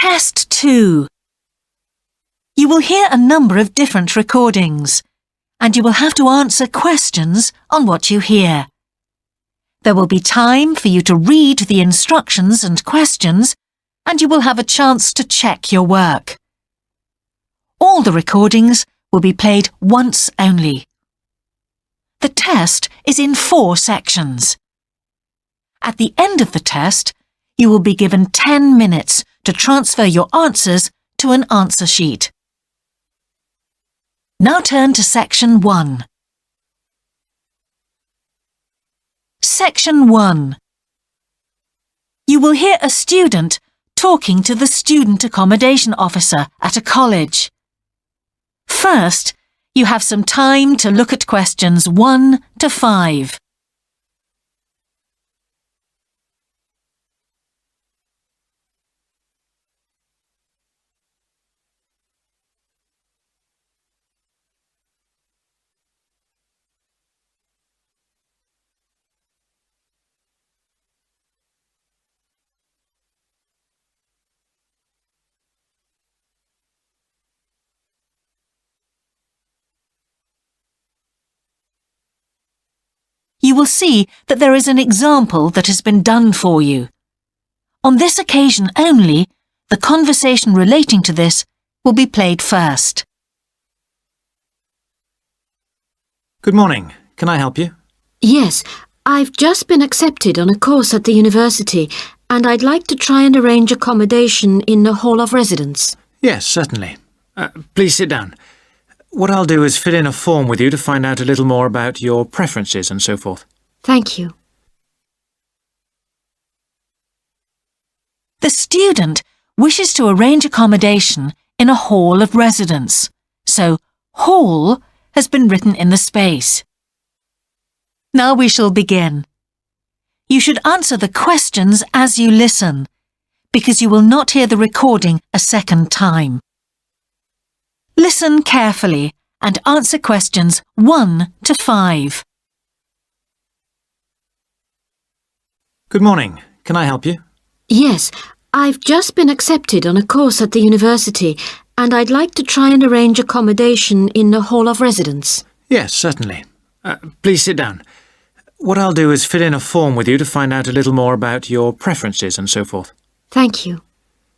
Test 2. You will hear a number of different recordings, and you will have to answer questions on what you hear. There will be time for you to read the instructions and questions, and you will have a chance to check your work. All the recordings will be played once only. The test is in 4 sections. At the end of the test, you will be given 10 minutes to transfer your answers to an answer sheet. Now turn to Section 1. Section 1. You will hear a student talking to the student accommodation officer at a college. First, you have some time to look at questions 1 to 5. You will see that there is an example that has been done for you. On this occasion only, the conversation relating to this will be played first. Good morning. Can I help you? Yes, I've just been accepted on a course at the university and I'd like to try and arrange accommodation in a hall of residence. Yes, certainly. Please sit down. What I'll do is fill in a form with you to find out a little more about your preferences and so forth. Thank you. The student wishes to arrange accommodation in a hall of residence, so hall has been written in the space. Now we shall begin. You should answer the questions as you listen, because you will not hear the recording a second time. Listen carefully and answer questions 1 to 5. Good morning. Can I help you? Yes, I've just been accepted on a course at the university and I'd like to try and arrange accommodation in a hall of residence. Yes, certainly. Please sit down. What I'll do is fill in a form with you to find out a little more about your preferences and so forth. Thank you.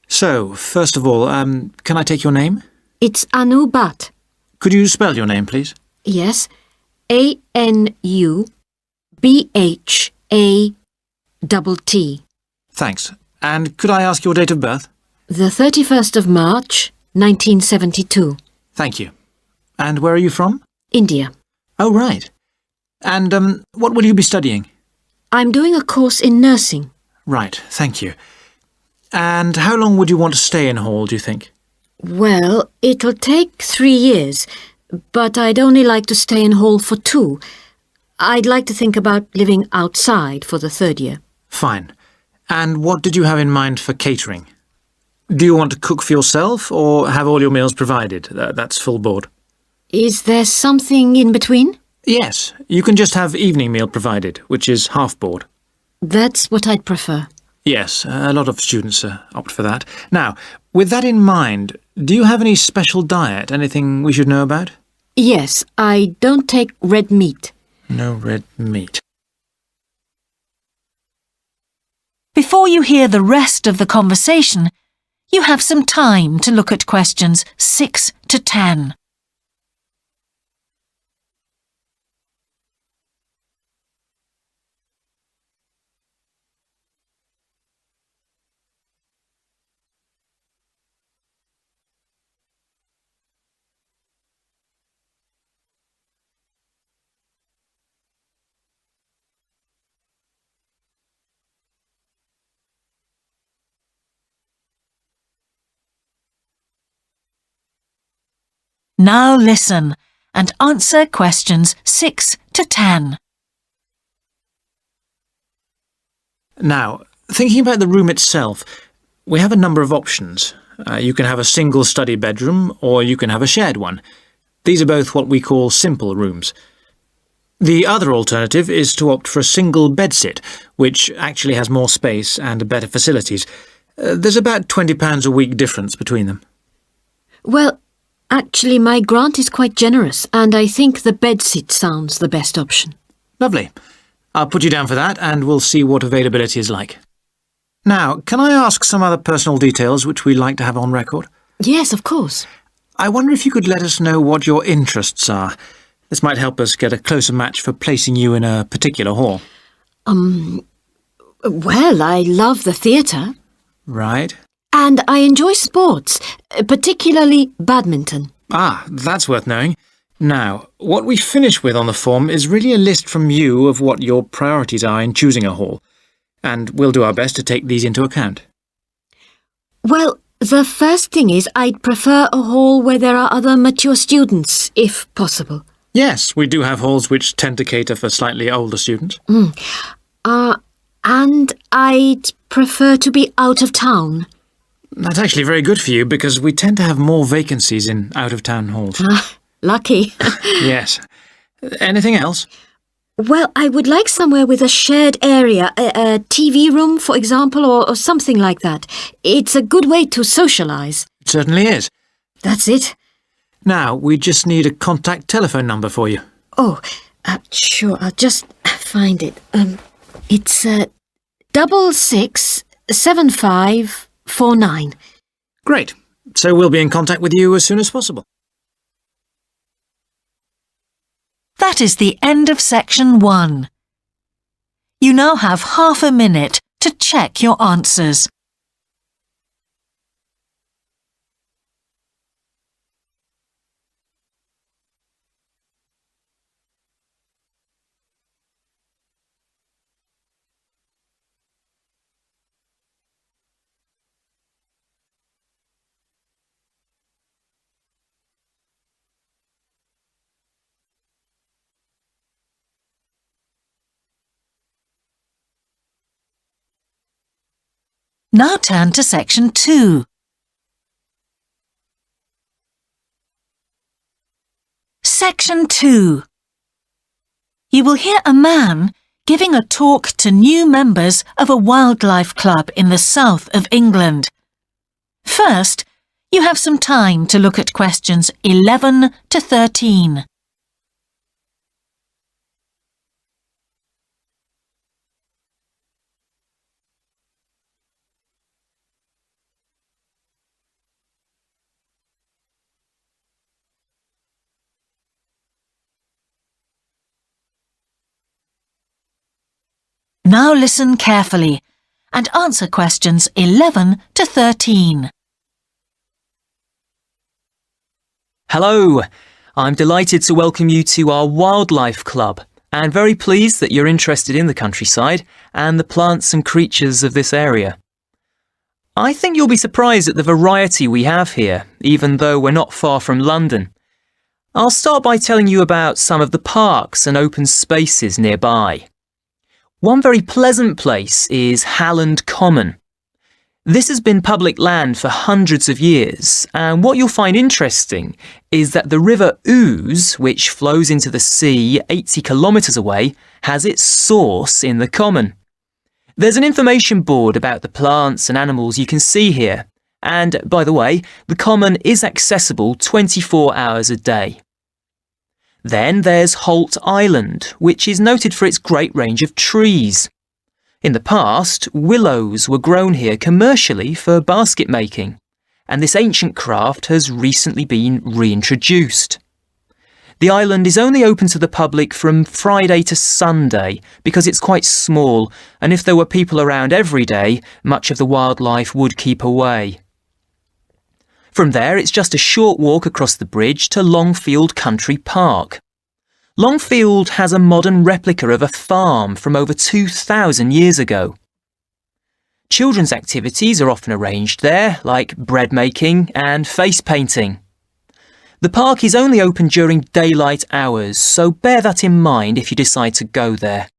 So, first of all, can I take your name? It's Anu Bhatt. Could you spell your name, please? Yes, ANUBHATT. Thanks. And could I ask your date of birth? The 31st of March, 1972. Thank you. And where are you from? India. Oh, right. And what will you be studying? I'm doing a course in nursing. Right, thank you. And how long would you want to stay in hall, do you think? Well, it'll take 3 years, but I'd only like to stay in hall for 2. I'd like to think about living outside for the 3rd year. Fine. And what did you have in mind for catering? Do you want to cook for yourself or have all your meals provided? That's full board. Is there something in between? Yes, you can just have evening meal provided, which is half board. That's what I'd prefer. Yes, a lot of students opt for that. Now, with that in mind, do you have any special diet, anything we should know about? Yes, I don't take red meat. No red meat. Before you hear the rest of the conversation, you have some time to look at questions 6 to 10. Now listen and answer questions 6 to 10. Now, thinking about the room itself, we have a number of options. You can have a single study bedroom or you can have a shared one. These are both what we call simple rooms. The other alternative is to opt for a single bedsit, which actually has more space and better facilities. There's about £20 a week difference between them. Well, actually, my grant is quite generous, and I think the bedsit sounds the best option. Lovely. I'll put you down for that, and we'll see what availability is like. Now, can I ask some other personal details which we'd like to have on record? Yes, of course. I wonder if you could let us know what your interests are. This might help us get a closer match for placing you in a particular hall. Well, I love the theatre. Right. And I enjoy sports, particularly badminton. Ah, that's worth knowing. Now, what we finish with on the form is really a list from you of what your priorities are in choosing a hall, and we'll do our best to take these into account. Well, the first thing is I'd prefer a hall where there are other mature students, if possible. Yes, we do have halls which tend to cater for slightly older students. And I'd prefer to be out of town. That's actually very good for you because we tend to have more vacancies in out-of-town halls. Lucky. Yes. Anything else? Well, I would like somewhere with a shared area, a TV room, for example, or something like that. It's a good way to socialise. It certainly is. That's it. Now, we just need a contact telephone number for you. Oh, sure, I'll just find it. It's 667549. Great. So we'll be in contact with you as soon as possible. That is the end of section 1. You now have half a minute to check your answers. Now turn to section 2. Section 2. You will hear a man giving a talk to new members of a wildlife club in the south of England. First, you have some time to look at questions 11 to 13. Now listen carefully and answer questions 11 to 13. Hello, I'm delighted to welcome you to our Wildlife Club and very pleased that you're interested in the countryside and the plants and creatures of this area. I think you'll be surprised at the variety we have here, even though we're not far from London. I'll start by telling you about some of the parks and open spaces nearby. One very pleasant place is Halland Common. This has been public land for hundreds of years, and what you'll find interesting is that the River Ouse, which flows into the sea 80 kilometres away, has its source in the common. There's an information board about the plants and animals you can see here, and, by the way, the common is accessible 24 hours a day. Then there's Holt Island, which is noted for its great range of trees. In the past, willows were grown here commercially for basket making, and this ancient craft has recently been reintroduced. The island is only open to the public from Friday to Sunday because it's quite small, and if there were people around every day, much of the wildlife would keep away. From there, it's just a short walk across the bridge to Longfield Country Park. Longfield has a modern replica of a farm from over 2,000 years ago. Children's activities are often arranged there, like bread making and face painting. The park is only open during daylight hours, so bear that in mind if you decide to go there.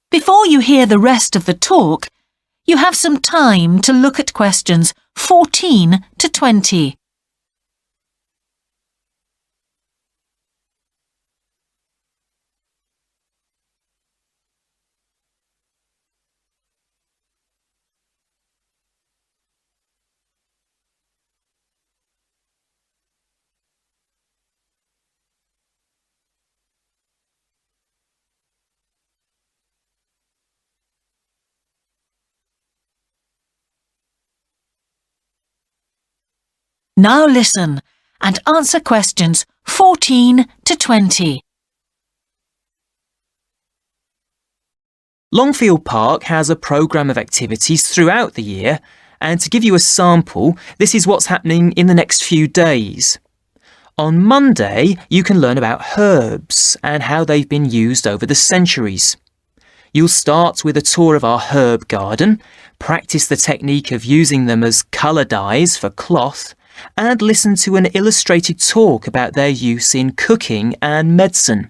Before you hear the rest of the talk, you have some time to look at questions 14 to 20. Now listen and answer questions 14 to 20. Longfield Park has a programme of activities throughout the year, and to give you a sample, this is what's happening in the next few days. On Monday, you can learn about herbs and how they've been used over the centuries. You'll start with a tour of our herb garden, practice the technique of using them as colour dyes for cloth, and listen to an illustrated talk about their use in cooking and medicine.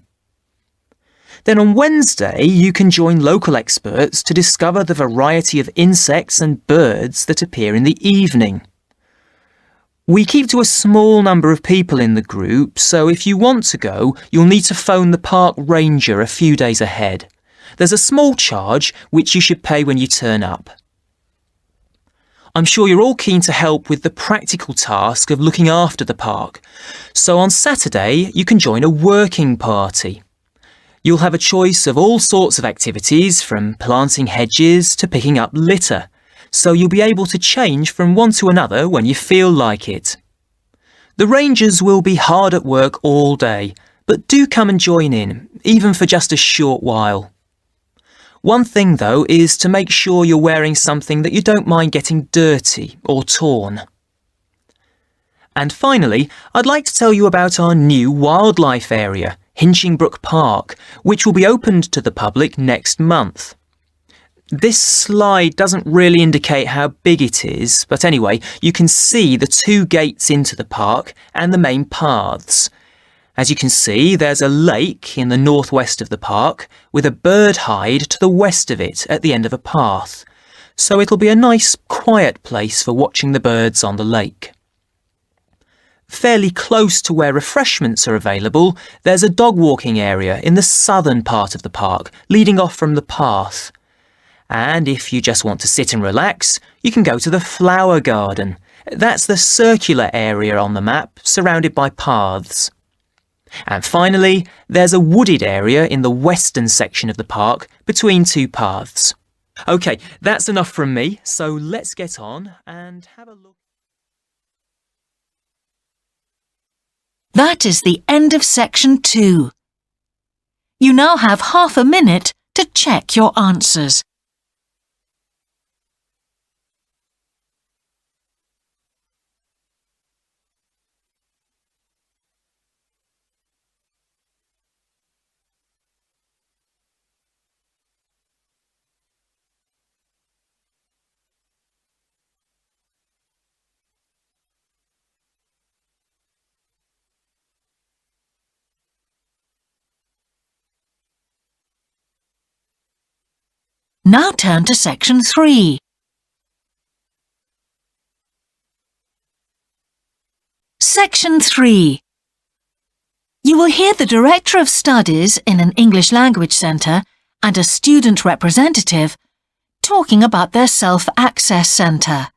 Then on Wednesday, you can join local experts to discover the variety of insects and birds that appear in the evening. We keep to a small number of people in the group, so if you want to go, you'll need to phone the park ranger a few days ahead. There's a small charge which you should pay when you turn up. I'm sure you're all keen to help with the practical task of looking after the park, so on Saturday you can join a working party. You'll have a choice of all sorts of activities, from planting hedges to picking up litter, so you'll be able to change from one to another when you feel like it. The rangers will be hard at work all day, but do come and join in, even for just a short while. One thing, though, is to make sure you're wearing something that you don't mind getting dirty or torn. And finally, I'd like to tell you about our new wildlife area, Hinchingbrook Park, which will be opened to the public next month. This slide doesn't really indicate how big it is, but anyway, you can see the 2 gates into the park and the main paths. As you can see, there's a lake in the northwest of the park with a bird hide to the west of it at the end of a path, so it'll be a nice, quiet place for watching the birds on the lake. Fairly close to where refreshments are available, there's a dog walking area in the southern part of the park, leading off from the path. And if you just want to sit and relax, you can go to the flower garden. That's the circular area on the map, surrounded by paths. And finally, there's a wooded area in the western section of the park, between 2 paths. OK, that's enough from me, so let's get on and have a look. That is the end of section 2. You now have half a minute to check your answers. Now turn to section 3. Section 3. You will hear the Director of Studies in an English Language Centre and a student representative talking about their Self-Access Centre.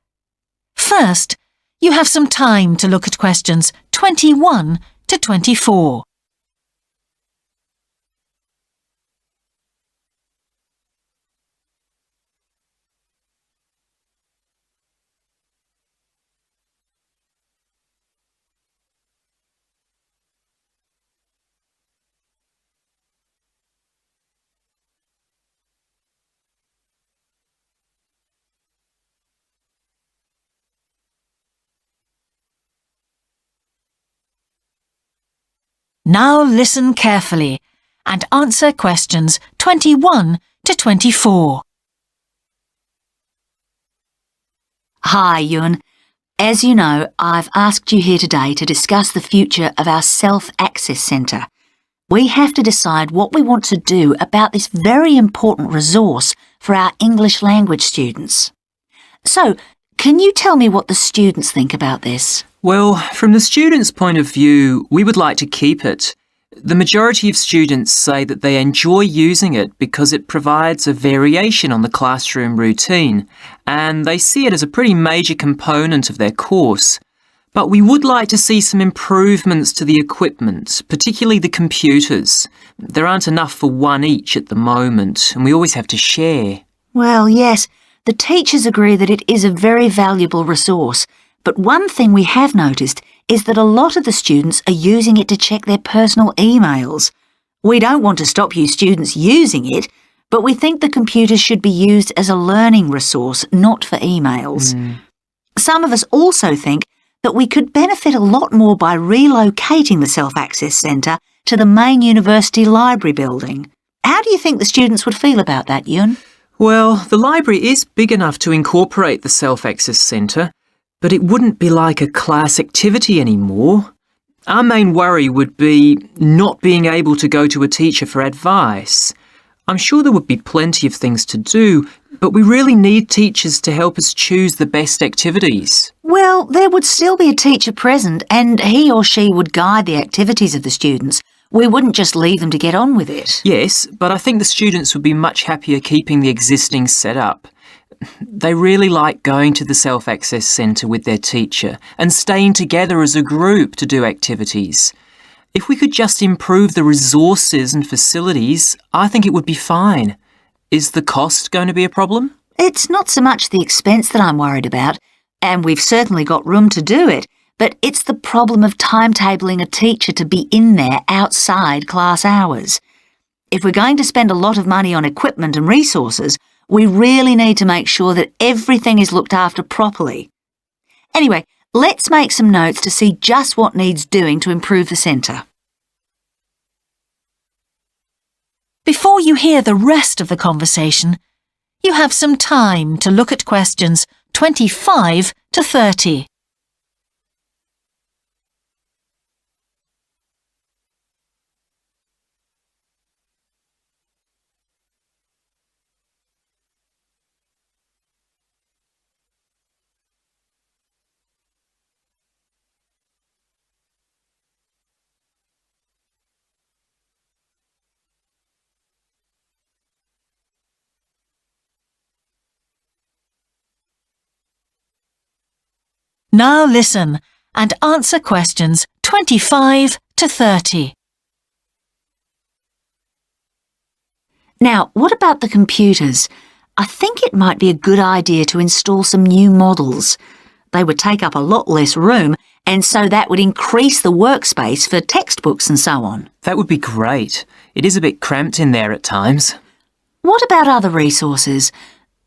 First, you have some time to look at questions 21 to 24. Now listen carefully and answer questions 21 to 24. Hi, Ewan. As you know, I've asked you here today to discuss the future of our Self-Access Centre. We have to decide what we want to do about this very important resource for our English language students. So, can you tell me what the students think about this? Well, from the students' point of view, we would like to keep it. The majority of students say that they enjoy using it because it provides a variation on the classroom routine, and they see it as a pretty major component of their course. But we would like to see some improvements to the equipment, particularly the computers. There aren't enough for one each at the moment, and we always have to share. Well, yes, the teachers agree that it is a very valuable resource, But one thing we have noticed is that a lot of the students are using it to check their personal emails. We don't want to stop you students using it, but we think the computers should be used as a learning resource, not for emails. Some of us also think that we could benefit a lot more by relocating the Self-Access Centre to the main university library building. How do you think the students would feel about that, Yun? Well, the library is big enough to incorporate the Self-Access Centre, but it wouldn't be like a class activity anymore. Our main worry would be not being able to go to a teacher for advice. I'm sure there would be plenty of things to do, but we really need teachers to help us choose the best activities. Well, there would still be a teacher present and he or she would guide the activities of the students. We wouldn't just leave them to get on with it. Yes, but I think the students would be much happier keeping the existing setup. They really like going to the Self-Access Centre with their teacher and staying together as a group to do activities. If we could just improve the resources and facilities, I think it would be fine. Is the cost going to be a problem? It's not so much the expense that I'm worried about, and we've certainly got room to do it, but it's the problem of timetabling a teacher to be in there outside class hours. If we're going to spend a lot of money on equipment and resources, we really need to make sure that everything is looked after properly. Anyway, let's make some notes to see just what needs doing to improve the centre. Before you hear the rest of the conversation, you have some time to look at questions 25 to 30. Now listen and answer questions 25 to 30. Now, what about the computers? I think it might be a good idea to install some new models. They would take up a lot less room, and so that would increase the workspace for textbooks and so on. That would be great. It is a bit cramped in there at times. What about other resources?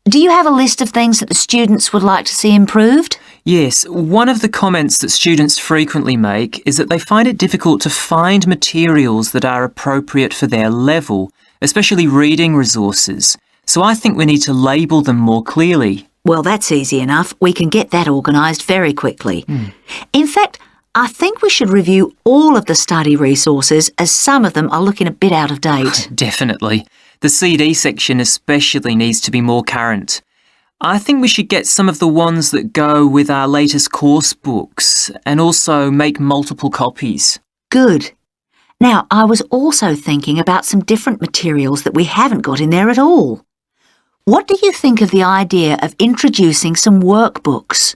Do you have a list of things that the students would like to see improved? Yes, one of the comments that students frequently make is that they find it difficult to find materials that are appropriate for their level, especially reading resources. So I think we need to label them more clearly. Well, that's easy enough. We can get that organised very quickly. In fact, I think we should review all of the study resources as some of them are looking a bit out of date. Definitely. The CD section especially needs to be more current. I think we should get some of the ones that go with our latest course books and also make multiple copies. Good. Now, I was also thinking about some different materials that we haven't got in there at all. What do you think of the idea of introducing some workbooks?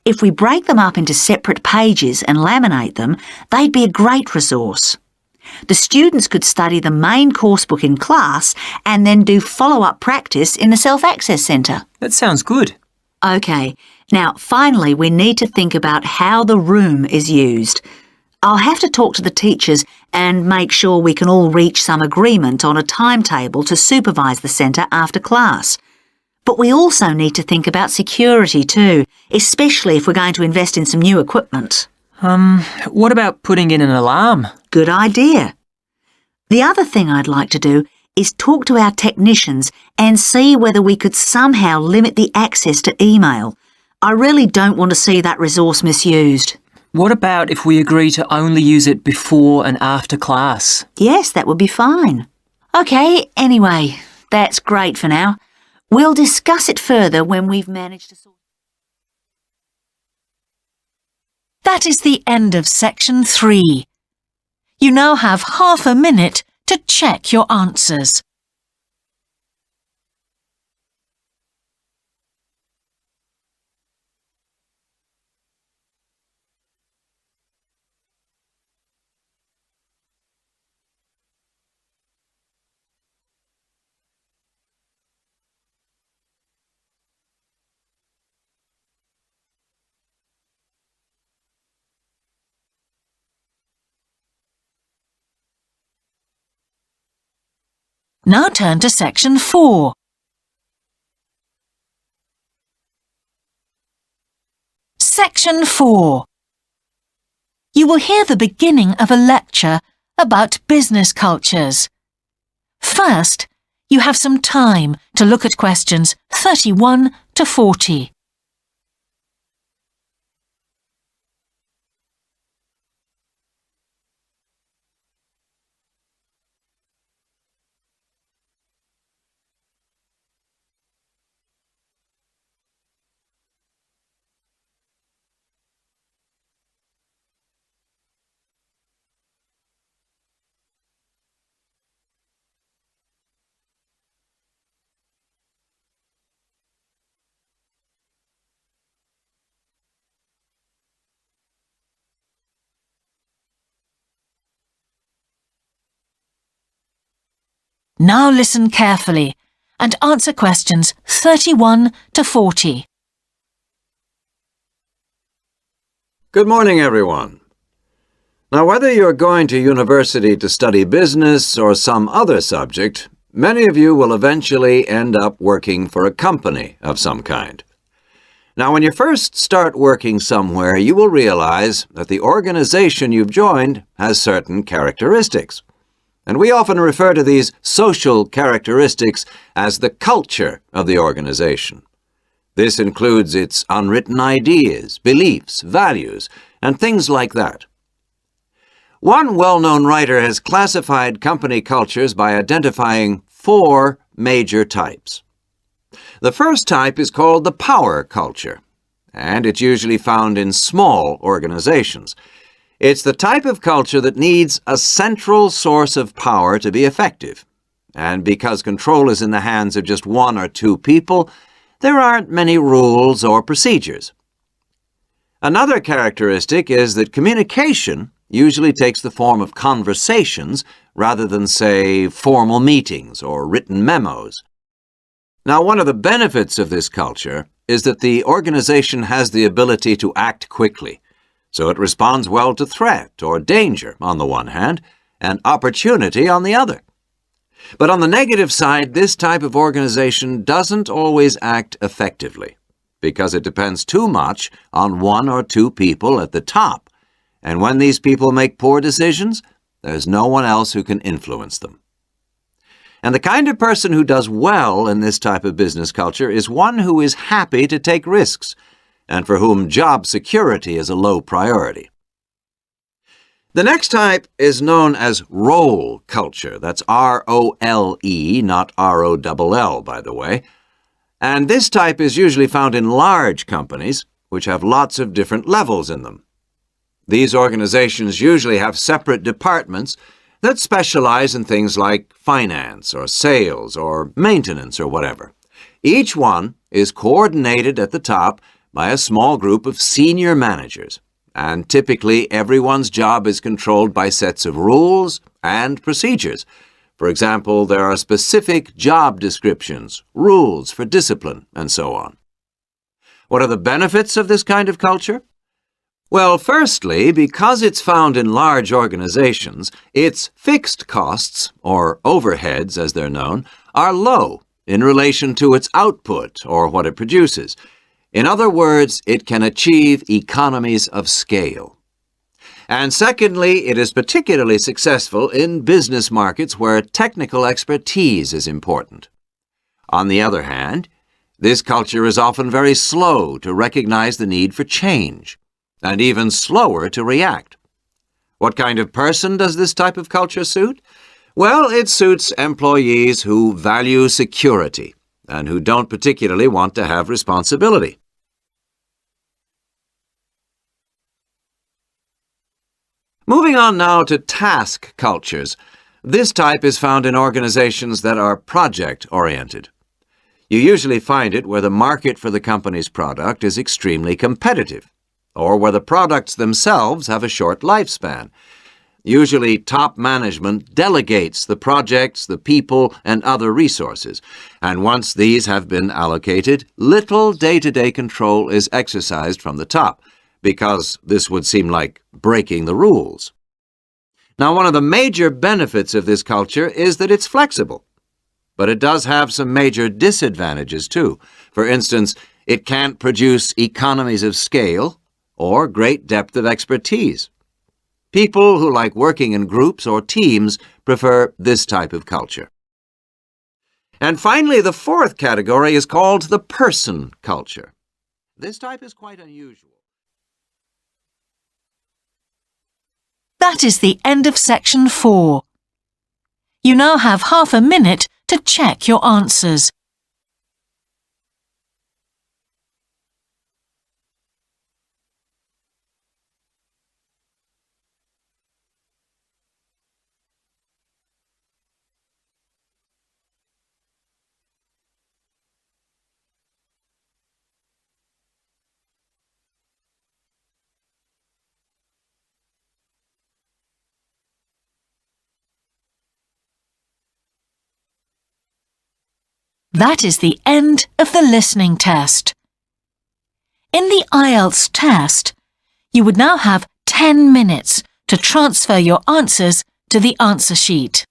If we break them up into separate pages and laminate them, they'd be a great resource. The students could study the main course book in class and then do follow-up practice in the Self-Access Centre. That sounds good. OK, now finally we need to think about how the room is used. I'll have to talk to the teachers and make sure we can all reach some agreement on a timetable to supervise the centre after class. But we also need to think about security too, especially if we're going to invest in some new equipment. What about putting in an alarm? Good idea. The other thing I'd like to do is talk to our technicians and see whether we could somehow limit the access to email. I really don't want to see that resource misused. What about if we agree to only use it before and after class? Yes, that would be fine. OK, anyway, that's great for now. We'll discuss it further when we've managed to sort. That is the end of section 3. You now have half a minute to check your answers. Now turn to section 4. Section 4. You will hear the beginning of a lecture about business cultures. First, you have some time to look at questions 31 to 40. Now listen carefully and answer questions 31 to 40. Good morning, everyone. Now, whether you're going to university to study business or some other subject, many of you will eventually end up working for a company of some kind. Now, when you first start working somewhere, you will realize that the organization you've joined has certain characteristics. And we often refer to these social characteristics as the culture of the organization. This includes its unwritten ideas, beliefs, values, and things like that. One well-known writer has classified company cultures by identifying 4 major types. The first type is called the power culture, and it's usually found in small organizations. It's the type of culture that needs a central source of power to be effective. And because control is in the hands of just 1 or 2 people, there aren't many rules or procedures. Another characteristic is that communication usually takes the form of conversations rather than, say, formal meetings or written memos. Now, one of the benefits of this culture is that the organization has the ability to act quickly. So it responds well to threat or danger on the one hand, and opportunity on the other. But on the negative side, this type of organization doesn't always act effectively, because it depends too much on 1 or 2 people at the top. And when these people make poor decisions, there's no one else who can influence them. And the kind of person who does well in this type of business culture is one who is happy to take risks, and for whom job security is a low priority. The next type is known as role culture. That's R-O-L-E, not R-O-L-L, by the way. And this type is usually found in large companies, which have lots of different levels in them. These organizations usually have separate departments that specialize in things like finance or sales or maintenance or whatever. Each one is coordinated at the top by a small group of senior managers, and typically everyone's job is controlled by sets of rules and procedures. For example, there are specific job descriptions, rules for discipline, and so on. What are the benefits of this kind of culture? Well, firstly, because it's found in large organizations, its fixed costs, or overheads as they're known, are low in relation to its output or what it produces. In other words, it can achieve economies of scale. And secondly, it is particularly successful in business markets where technical expertise is important. On the other hand, this culture is often very slow to recognize the need for change, and even slower to react. What kind of person does this type of culture suit? Well, it suits employees who value security and who don't particularly want to have responsibility. Moving on now to task cultures. This type is found in organizations that are project-oriented. You usually find it where the market for the company's product is extremely competitive, or where the products themselves have a short lifespan. Usually, top management delegates the projects, the people, and other resources, and once these have been allocated, little day-to-day control is exercised from the top, because this would seem like breaking the rules. Now, one of the major benefits of this culture is that it's flexible. but it does have some major disadvantages too. For instance, it can't produce economies of scale or great depth of expertise. People who like working in groups or teams prefer this type of culture. And finally, the fourth category is called the person culture. This type is quite unusual. That is the end of section 4. You now have half a minute to check your answers. That is the end of the listening test. In the Ielts test, you would now have 10 minutes to transfer your answers to the answer sheet.